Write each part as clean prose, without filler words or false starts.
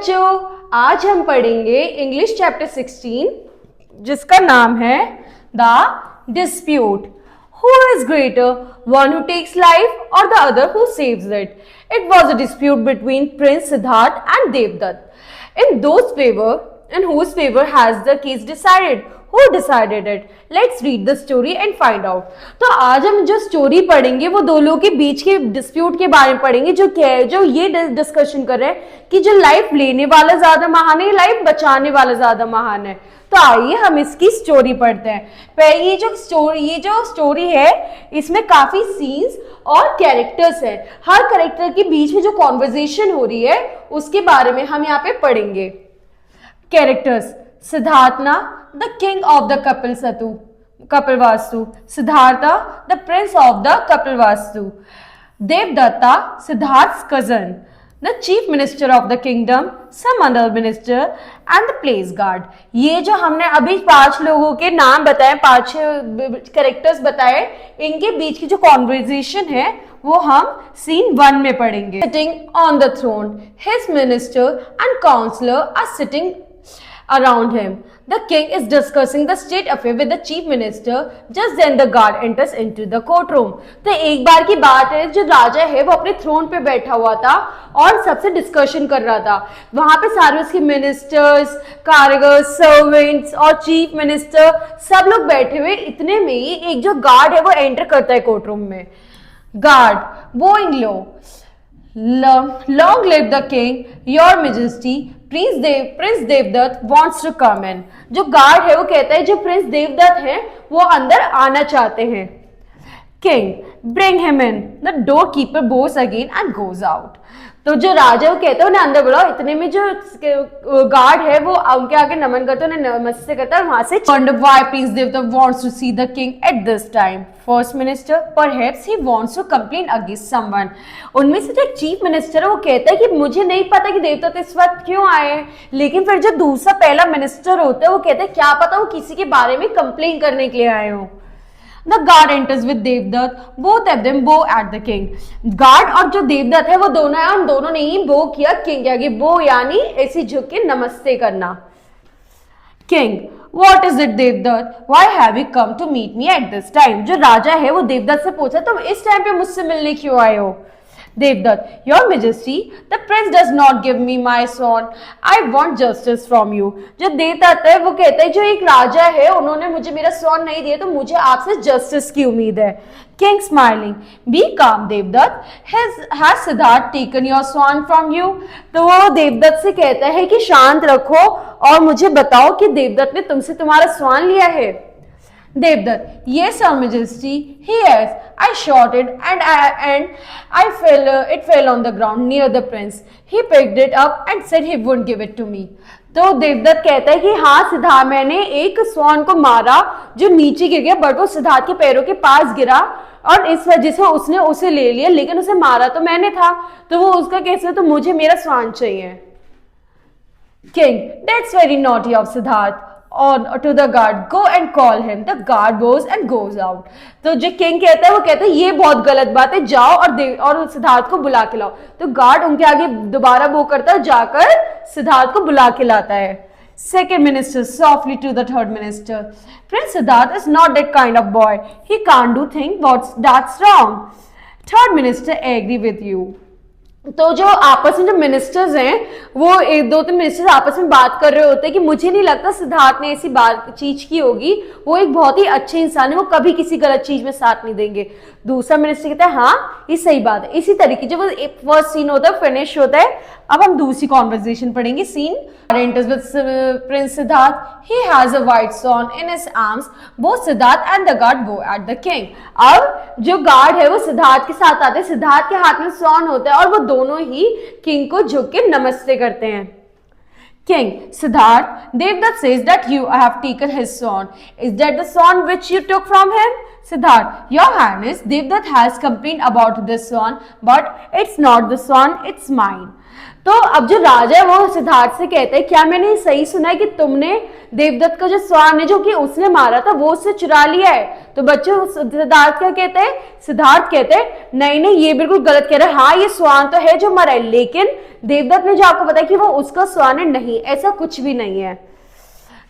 बच्चों, आज हम पढ़ेंगे इंग्लिश चैप्टर 16 जिसका नाम है the dispute. Who is greater, one who takes life or the other who saves it? It was a dispute between Prince Siddharth and Devdutt. In whose favor has the case decided? Who decided it? Let's read the story and find out. तो आज हम जो story पढ़ेंगे वो दो लोगों के बीच के डिस्प्यूट के बारे में पढ़ेंगे जो ये डिस्कशन कर रहे हैं कि जो लाइफ लेने वाला ज्यादा महान है, लाइफ बचाने वाला ज्यादा महान है. तो आइए हम इसकी स्टोरी पढ़ते हैं. ये जो स्टोरी है इसमें काफी सीन्स और कैरेक्टर्स हैं. हर कैरेक्टर के बीच में जो कॉन्वर्सेशन हो रही है उसके बारे में हम यहाँ पे पढ़ेंगे. Characters: Siddharth, the king of the Kapilvastu. Siddhartha, the prince of the Kapilvastu. Devdatta, Siddharth's cousin. The chief minister of the kingdom, some other minister and the place guard. ये जो हमने अभी 5 लोगों के नाम बताए, 5 कैरेक्टर्स बताए, इनके बीच की जो कॉन्वर्सेशन है वो हम सीन 1 में पढ़ेंगे. Sitting on the throne, his minister and counselor are sitting around him. The king is discussing the state affair with the chief minister. Just then the guard enters into the courtroom. तो एक बार की बात है, जो राजा है वो अपने throne पे बैठा हुआ था और सबसे डिस्कशन कर रहा था. वहां पे सारे उसके मिनिस्टर्स, कारीगर, सर्वेंट्स और चीफ मिनिस्टर सब लोग बैठे हुए. इतने में ही एक जो गार्ड है वो एंटर करता है कोर्ट रूम में. Guard, bowing low, long live the king, your majesty, prince Devdatt wants to come in. जो गार्ड है वो कहता है जो प्रिंस देवदत्त है वो अंदर आना चाहते हैं. King, bring him in. The doorkeeper bows again and goes out. तो जो राजा वो कहता है उन्हें अंदर बुलाओ. इतने में जो गार्ड है वो उनके आगे नमन करता है, उन्हें नमस्ते करता है. वहां से wonder why Prince Devdutt wants to see the king at this time. First minister, perhaps he wants to complain against someone. उनमें से जो एक चीफ मिनिस्टर है वो कहता है कि मुझे नहीं पता कि देवदत्त इस वक्त क्यों आए हैं. लेकिन फिर जो दूसरा पहला मिनिस्टर होता है वो कहता है क्या पता वो किसी के बारे में कंप्लेन करने के लिए आए हो. The guard enters with Devdutt. Both of them bow at the king. Guard और जो देवदत्त है वो दोनों है और दोनों ने ही बो किया किंग के आगे. बो यानी ऐसी झुक के नमस्ते करना. King, what is it Devdutt? Why have you come to meet me at this time? जो राजा है वो देवदत्त से पूछा तुम इस टाइम पे मुझसे मिलने क्यों आए हो. Devdutt, your majesty, the prince does not give me my son. I want justice from you. जो देवदत्त है वो कहता है जो एक राजा है उन्होंने मुझे मेरा son नहीं दिया तो मुझे आपसे justice की उम्मीद है. King smiling, be calm Devdutt. Has Siddharth taken your son from you? तो वो देवदत्त से कहता है कि शांत रखो और मुझे बताओ कि देवदत्त ने तुमसे तुम्हारा स्वान लिया है. Devdutt, yes, Your Majesty, he has. I shot it and it fell on the ground near the prince. He picked it up and said he wouldn't give it to me. तो देवदत्त कहता है कि हाँ सिद्धार्थ, मैंने एक स्वान को मारा जो नीचे गिर गया बट वो सिद्धार्थ के पैरों के पास गिरा और इस वजह से उसने उसे ले लिया, लेकिन उसे मारा तो मैंने था. तो वो उसका कैसे है तो मुझे मेरा स्वान चाहिए. King, that's very naughty of Siddharth. On to the guard, go and call him. The guard goes and goes out. तो जो किंग कहता है वो कहता है ये बहुत गलत बात है, जाओ और सिद्धार्थ को बुला के लाओ. तो गार्ड उनके आगे दोबारा वो करता है, जाकर सिद्धार्थ को बुला के लाता है. Second minister softly to the third minister, Prince Siddharth is not that kind of boy. He can't do things that's wrong. Third minister agree with you. तो जो आपस में जो मिनिस्टर्स हैं वो 2-3 मिनिस्टर्स आपस में बात कर रहे होते हैं कि मुझे नहीं लगता सिद्धार्थ ने ऐसी बात चीज की होगी, वो एक बहुत ही अच्छे इंसान है, वो कभी किसी गलत चीज में साथ नहीं देंगे. दूसरा मिनिस्टर कहता है हाँ ये सही बात है. इसी तरीके जब फर्स्ट सीन होता है फिनिश होता है. अब हम दूसरी कॉन्वर्सेशन पढ़ेंगे. Scene enters with Prince Siddharth. He has a white swan in his arms. Both Siddharth and the guard bow at the king. अब जो गार्ड है वो सिद्धार्थ के साथ आते हैं. सिद्धार्थ के हाथ में स्वान होता है और वो दोनों ही किंग को झुक के नमस्ते करते हैं. King, Siddharth, Devdutt says that you have taken his swan. Is that the swan which you took from him? Siddharth, Your Highness, Devdutt has complained about this swan, but it's not the swan, it's mine. तो अब जो राजा है वो सिद्धार्थ से कहते हैं क्या मैंने सही सुना है कि तुमने देवदत्त का जो स्वान है जो कि उसने मारा था वो उससे चुरा लिया है? तो बच्चों सिद्धार्थ क्या कहते हैं? सिद्धार्थ कहते हैं नहीं नहीं ये बिल्कुल गलत कह रहा है, हाँ ये स्वान तो है जो मरा है, लेकिन देवदत्त ने जो आपको बताया कि वो उसका स्वान है, नहीं ऐसा कुछ भी नहीं है।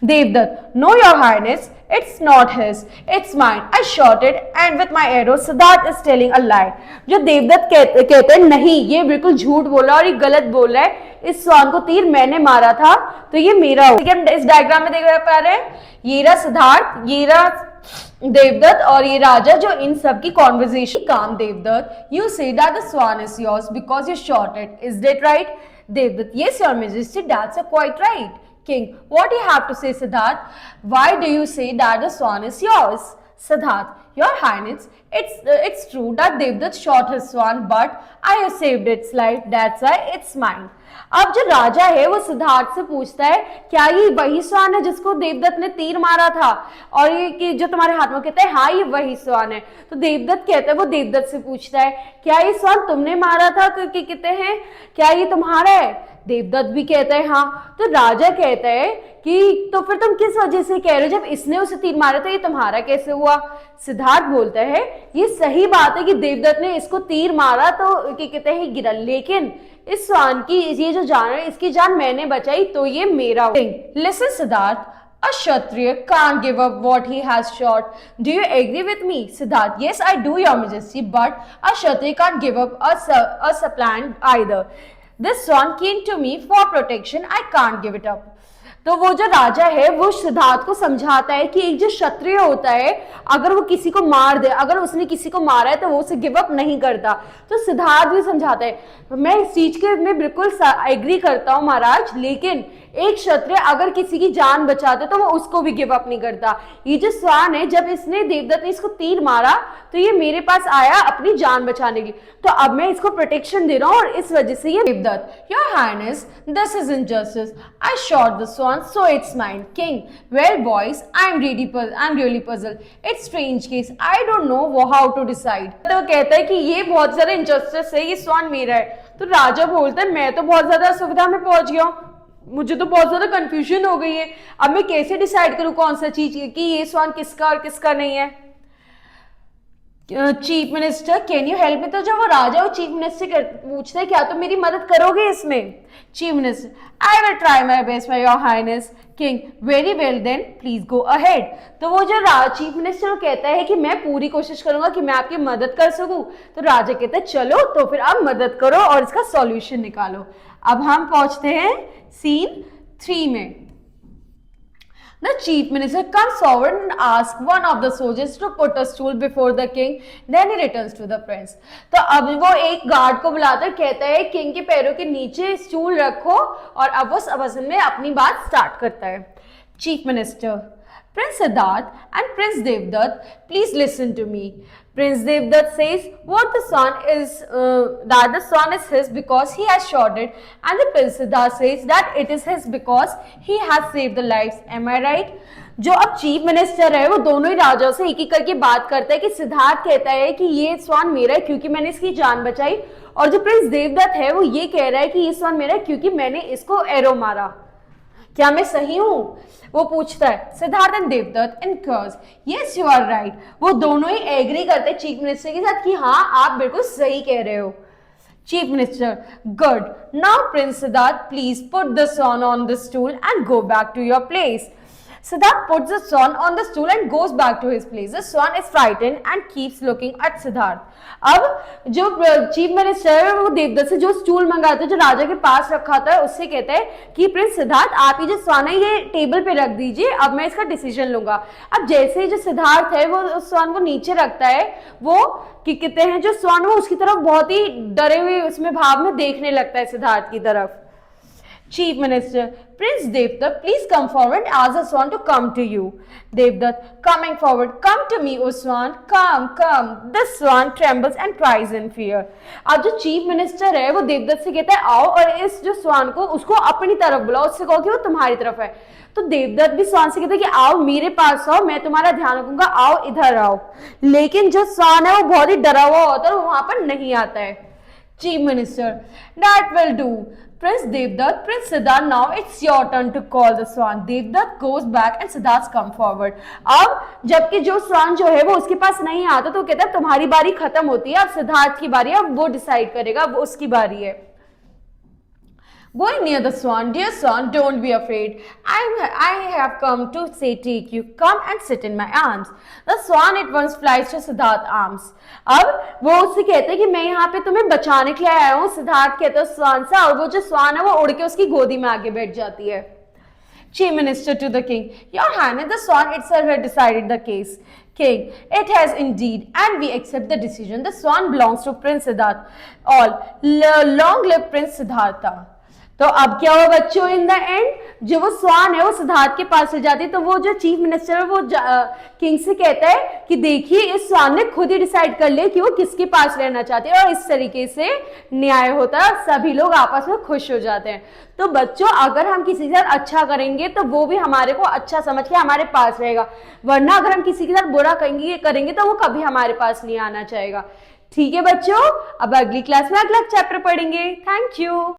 Devdatt, no your highness, it's not his, it's mine, I shot it and with my arrow, Siddharth is telling a lie। जो देवदत्त कहते हैं नहीं ये बिल्कुल झूठ बोला और ये गलत बोल रहा है, इस स्वान को तीर मैंने मारा था तो ये मेरा हो। इस डायग्राम में देख पा रहे हैं, ये रहा सिद्धार्थ, ये रहा देवदत्त और ये राजा, जो इन सब की कॉन्वर्सेशन। काम Devdutt, you say that the swan is yours because you shot it, is that right? Devdutt, yes your majesty, that's quite right। King, what do you have to say, Siddharth? Why do you say that the swan is yours? Siddharth, your highness, it's true that Devdutt shot his swan, but I have saved its life, that's why it's mine। अब जो राजा है वो सिद्धार्थ से पूछता है क्या ये वही स्वान है जिसको देवदत्त ने तीर मारा था, और ये कि जो तुम्हारे हाथ में, कहता है हाँ ये वही स्वान है। तो देवदत्त कहता है, वो देवदत्त से पूछता है क्या ये स्वान तुमने मारा था, क्योंकि कहते हैं क्या ये तुम्हारा है? देवदत्त भी कहता है हाँ। तो राजा कहता है कि तो फिर तुम किस वजह से कह रहे हो, जब इसने उसे तीर मारा था ये तुम्हारा कैसे हुआ? सिद्धार्थ बोलता है ये सही बात है कि देवदत्त ने इसको तीर मारा तो कहते हैं गिरा, लेकिन इस स्वान की ये जो जान है इसकी जान मैंने बचाई तो ये मेरा। Listen Siddharth, a Kshatriya can't give up what he has shot, do you agree with me? Siddharth, yes I do your majesty, but a Kshatriya can't give up a supplant either। This swan came to me for protection, I can't give it up। तो वो जो राजा है वो सिद्धार्थ को समझाता है कि एक जो क्षत्रिय होता है अगर वो किसी को मार दे, अगर उसने किसी को मारा है तो वो उसे गिव अप नहीं करता। तो सिद्धार्थ भी समझाता है मैं इस चीज के में बिल्कुल एग्री करता हूँ महाराज, लेकिन एक क्षत्रिय अगर किसी की जान बचाते तो वो उसको भी गिव अप नहीं करता। ये जो स्वान है जब इसने देवदत्त ने इसको तीर मारा तो ये मेरे पास आया अपनी जान बचाने के लिए, तो अब मैं इसको प्रोटेक्शन दे रहा हूँ और इस वजह से ये। Devdatt, your highness this is injustice, I shot the swan so it's mine. King, well boys I am really puzzled, it's strange case, I don't know how to decide. तो कहता है कि ये बहुत ज्यादा इनजस्टिस है, ये स्वान मेरा है। तो राजा बोलता है मैं तो बहुत ज्यादा असुविधा में पहुंच गया हूँ, मुझे तो बहुत ज्यादा कंफ्यूजन हो गई है, अब मैं कैसे डिसाइड करूं कौन सा चीज कि ये स्वान किसका और किसका नहीं है। Chief minister can you help me. तो जब वो राजा और चीफ मिनिस्टर पूछते हैं क्या तुम मेरी मदद करोगे इसमें? Chief minister, I will try my best my your highness. King, very well then please go ahead. तो वो जो चीफ मिनिस्टर कहता है कि मैं पूरी कोशिश करूंगा कि मैं आपकी मदद कर सकूं। तो राजा कहता है चलो तो फिर आप मदद करो और इसका सॉल्यूशन निकालो। अब हम पहुंचते हैं सीन 3 में। The chief minister comes forward and asks one of the soldiers to put a stool before the king, then he returns to the prince। तो अब वो एक गार्ड को बुलाता है, कहता है किंग के पैरों के नीचे स्टूल रखो, और अब वो अवसर में अपनी बात स्टार्ट करता है। Chief minister, Prince Siddharth and Prince Devdutt, please listen to me। Prince Devdutt says what the swan is that the swan is his because he has shot it, and the Prince Siddharth says that it is his because he has saved the lives। Am I right? जो अब chief minister है वो दोनों ही राजाओं से एक एक करके बात करता है कि सिद्धार्थ कहता है कि ये स्वान मेरा है क्योंकि मैंने इसकी जान बचाई, और जो प्रिंस देवदत्त है वो ये कह रहा है कि ये स्वान मेरा है क्योंकि मैंने इसको एरो मारा। क्या मैं सही हूं? वो पूछता है। Siddharth and Devdatt in chorus, yes you are right. वो दोनों ही एग्री करते हैं चीफ मिनिस्टर के साथ कि हाँ आप बिल्कुल सही कह रहे हो। Chief minister, good, now Prince Siddharth please put the swan on the stool and go back to your place। Siddharth puts the swan on the stool and goes back to his place। The swan is frightened and keeps looking at Siddharth। अब जो chief minister है वो देवदत्त से जो stool मंगाते हैं जो राजा के पास रखा था उससे कहता है कि प्रिंस सिद्धार्थ आप ये जो स्वान है ये टेबल पे रख दीजिए, अब मैं इसका डिसीजन लूंगा। अब जैसे ही जो सिद्धार्थ है वो उस स्वान को नीचे रखता है, वो कि कहते हैं जो स्वान वो उसकी तरफ बहुत ही डरे हुए उसमें भाव में देखने लगता है सिद्धार्थ की तरफ। Chief Minister, Prince Devdutt, please come forward and ask the swan to come to you। Devdutt, coming forward, come to me, O swan, come, come। The swan trembles and cries in fear। अब जो chief minister है वो देवदत्त से कहता है आओ और इस जो स्वान को उसको अपनी तरफ बुलाओ, उससे कहो कि वो तुम्हारी तरफ है। तो देवदत्त भी स्वान से कहता है कि आओ मेरे पास आओ, मैं तुम्हारा ध्यान रखूंगा, आओ इधर आओ। लेकिन जो स्वान है वो बहुत ही डरा हुआ होता है, वो वहां पर नहीं आता है। Chief Minister, that will do. Prince Devdutt, Prince Siddharth, now it's your turn to call the swan. Devdutt goes back and Siddharth come forward. अब जबकि जो स्वान जो है वो उसके पास नहीं आता तो कहता है तुम्हारी बारी खत्म होती है, अब सिद्धार्थ की बारी है, अब वो डिसाइड करेगा, वो उसकी बारी है. Going near the swan, dear swan, don't be afraid. I have come to say take you. Come and sit in my arms. The swan at once flies to Siddharth's arms. अब वो उससे कहते हैं कि मैं यहाँ पे तुम्हें बचाने के लिए आया हूँ. सिद्धार्थ कहते हैं स्वान से, और वो जो स्वान है वो उड़ के उसकी गोदी में आगे बैठ जाती है. Chief Minister to the King, Your Highness, the swan itself had decided the case. King, it has indeed, and we accept the decision. The swan belongs to Prince Siddharth. All long live Prince Siddhartha. तो अब क्या हुआ बच्चों, in the end जो वो स्वान है वो सिद्धार्थ के पास चल जाती है. तो वो जो चीफ मिनिस्टर है वो किंग से कहता है कि देखिए इस स्वान ने खुद ही डिसाइड कर लिया कि वो किसके पास रहना चाहते हैं, और इस तरीके से न्याय होता है, सभी लोग आपस में खुश हो जाते हैं. तो बच्चों अगर हम किसी के साथ अच्छा करेंगे तो वो भी हमारे को अच्छा समझ के हमारे पास रहेगा, वरना अगर हम किसी के साथ बुरा करेंगे तो वो कभी हमारे पास नहीं आना चाहेगा. ठीक है बच्चों, अब अगली क्लास में अगला चैप्टर पढ़ेंगे. Thank you.